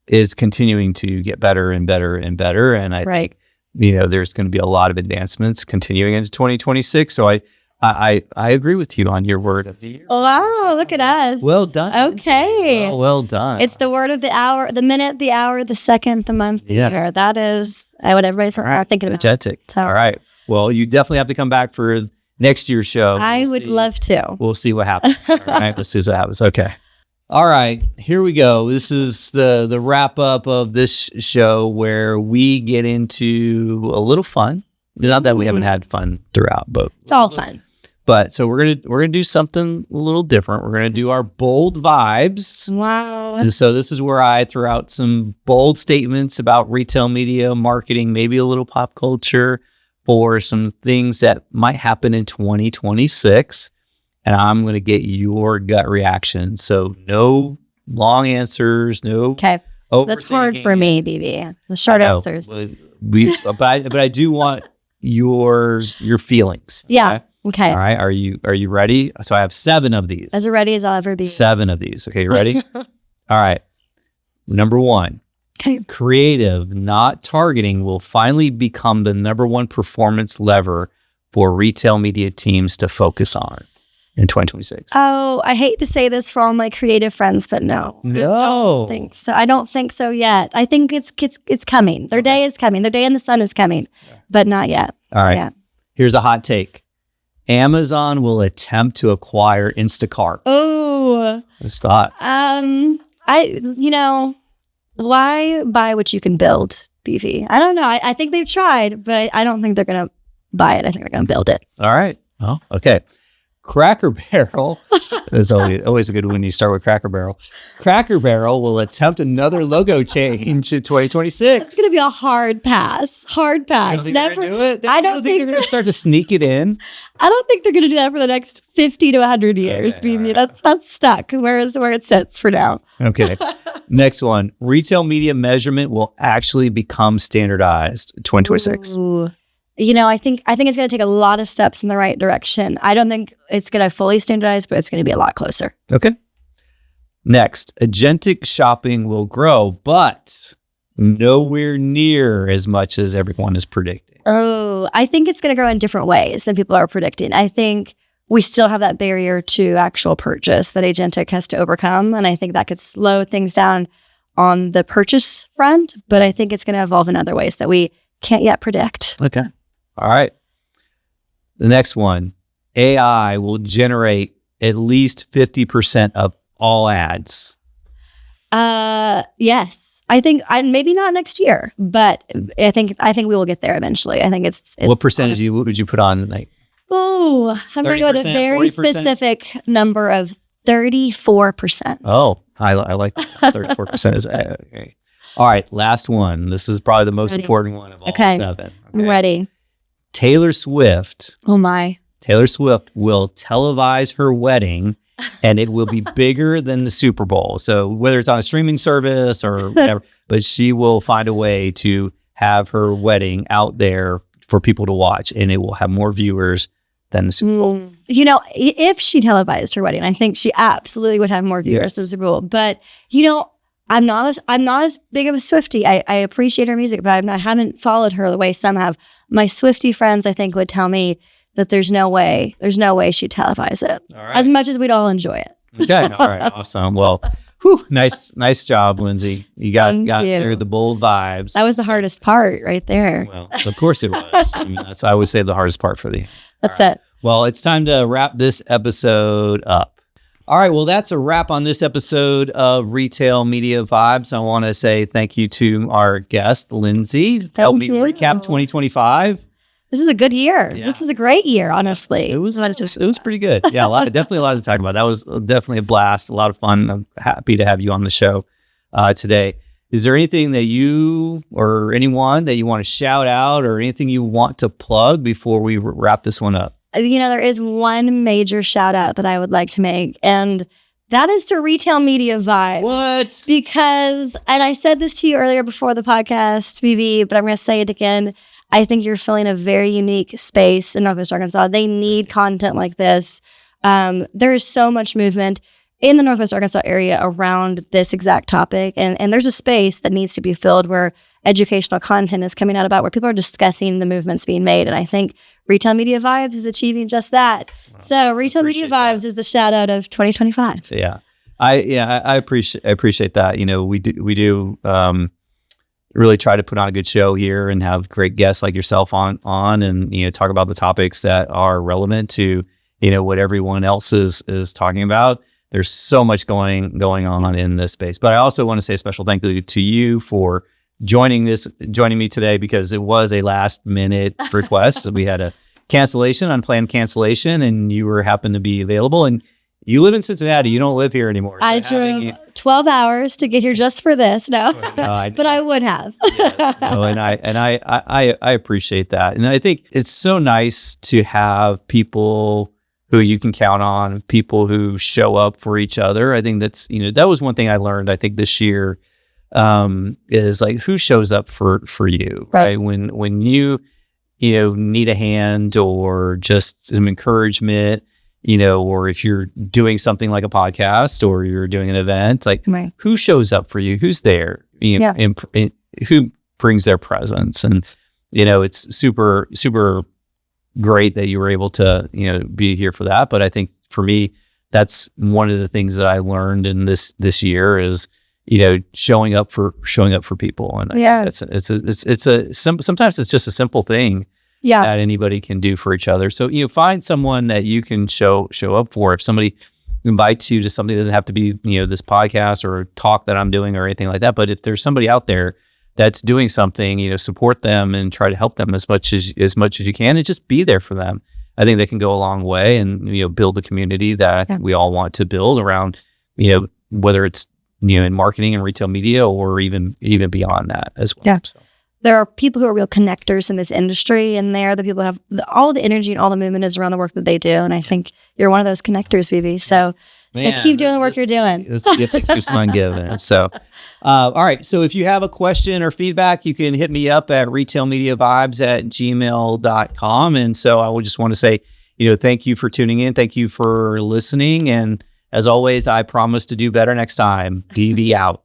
is continuing to get better and better and better. And I think, there's going to be a lot of advancements continuing into 2026. So I agree with you on your word of the year. Wow, look at us. Well done. Okay. Well done. It's the word of the hour, the minute, the hour, the second, the month, the year. That is what everybody's thinking about. Agentic. So. All right. Well, you definitely have to come back for next year's show. I would love to. We'll see what happens. All right. Let's see what happens. Okay. All right, here we go. This is the wrap up of this show where we get into a little fun. Not that we haven't had fun throughout, but it's all fun. But so we're gonna do something a little different. We're gonna do our bold vibes. Wow. And so this is where I throw out some bold statements about retail media, marketing, maybe a little pop culture for some things that might happen in 2026. And I'm going to get your gut reaction. So no long answers, no. Okay. That's hard for me, BB. The short answers. But I do want your feelings. Yeah. Okay. All right. Are you ready? So I have 7 of these. As ready as I'll ever be. 7 of these. Okay, you ready? All right. Number 1. Okay. Creative, not targeting, will finally become the number 1 performance lever for retail media teams to focus on in 2026. Oh, I hate to say this for all my creative friends, but no. No. I don't think so yet. I think it's coming. Their day is coming. Their day in the sun is coming, but not yet. All right. Yeah. Here's a hot take. Amazon will attempt to acquire Instacart. Oh. Those thoughts. Why buy what you can build, BV? I don't know. I think they've tried, but I don't think they're going to buy it. I think they're going to build it. All right. Oh, okay. Cracker Barrel. It's always a good when you start with Cracker Barrel. Cracker Barrel will attempt another logo change in 2026. It's going to be a hard pass. Hard pass. Never do it. I don't think they're going to start to sneak it in. I don't think they're going to do that for the next 50 to 100 years. Okay, right. That's stuck where it sits for now. Okay. Next one. Retail media measurement will actually become standardized in 2026. Ooh. I think it's going to take a lot of steps in the right direction. I don't think it's going to fully standardize, but it's going to be a lot closer. Okay. Next, agentic shopping will grow, but nowhere near as much as everyone is predicting. Oh, I think it's going to grow in different ways than people are predicting. I think we still have that barrier to actual purchase that agentic has to overcome. And I think that could slow things down on the purchase front, but I think it's going to evolve in other ways that we can't yet predict. Okay. All right. The next one, AI will generate at least 50% of all ads. Yes. I think maybe not next year, but I think we will get there eventually. I think it's what percentage would you put on? Like, I'm going to go with a very 40%? Specific number of 34%. Oh, I like that. 34% is okay. All right, last one. This is probably the most important one of all 7. Okay. I'm ready. Taylor Swift. Oh my. Taylor Swift will televise her wedding, and it will be bigger than the Super Bowl. So whether it's on a streaming service or whatever, but she will find a way to have her wedding out there for people to watch, and it will have more viewers than the Super Bowl. If she televised her wedding, I think she absolutely would have more viewers than the Super Bowl. But I'm not as big of a Swiftie. I appreciate her music, but I haven't followed her the way some have. My Swiftie friends, I think, would tell me that there's no way she'd televise it. All right. As much as we'd all enjoy it. Okay. All right. Awesome. Well, nice job, Lindsay. You got through the bold vibes. That was the hardest part right there. Well, of course it was. I always say the hardest part for the. That's it. Well, it's time to wrap this episode up. All right. Well, that's a wrap on this episode of Retail Media Vibes. I want to say thank you to our guest, Lindsay. Help me recap 2025. This is a good year. Yeah. This is a great year, honestly. It was pretty good. Yeah, definitely a lot to talk about. That was definitely a blast, a lot of fun. I'm happy to have you on the show today. Is there anything that you or anyone that you want to shout out or anything you want to plug before we wrap this one up? There is one major shout out that I would like to make, and that is to Retail Media Vibes. What? Because, and I said this to you earlier before the podcast, BB, but I'm going to say it again. I think you're filling a very unique space in Northwest Arkansas. They need content like this. There is so much movement in the Northwest Arkansas area around this exact topic. And there's a space that needs to be filled where educational content is coming out about, where people are discussing the movements being made. And I think Retail Media Vibes is achieving just that. Wow. So Retail Media Vibes is the shout out of 2025. So, I appreciate that. We do really try to put on a good show here and have great guests like yourself on and talk about the topics that are relevant to what everyone else is talking about. There's so much going on in this space. But I also want to say a special thank you to you for joining me today, because it was a last minute request. So we had to unplanned cancellation, and you happened to be available. And you live in Cincinnati. You don't live here anymore. So I drove 12 hours to get here just for this. No, but I would have. And I appreciate that. And I think it's so nice to have people who you can count on, people who show up for each other. I think that's, that was one thing I learned, I think, this year, is like, who shows up for you, right? When you need a hand or just some encouragement, or if you're doing something like a podcast or you're doing an event, like who shows up for you, who's there, and who brings their presence. And, it's super, super great that you were able to, be here for that. But I think for me, that's one of the things that I learned in this year is, showing up for people. And sometimes it's just a simple thing that anybody can do for each other. So, find someone that you can show up for. If somebody invites you to something, it doesn't have to be, this podcast or a talk that I'm doing or anything like that. But if there's somebody out there that's doing something, support them and try to help them as much as you can, and just be there for them. I think they can go a long way and, build the community that we all want to build around, whether it's, in marketing and retail media or even beyond that as well. Yeah. So. There are people who are real connectors in this industry, and they're the people who have all the energy and all the movement is around the work that they do. And I think you're one of those connectors, Vivi. So keep doing the work you're doing. It's a gift that keeps on giving. So, all right. So if you have a question or feedback, you can hit me up at retailmediavibes@gmail.com. And so I would just want to say, thank you for tuning in. Thank you for listening. And as always, I promise to do better next time. DV out.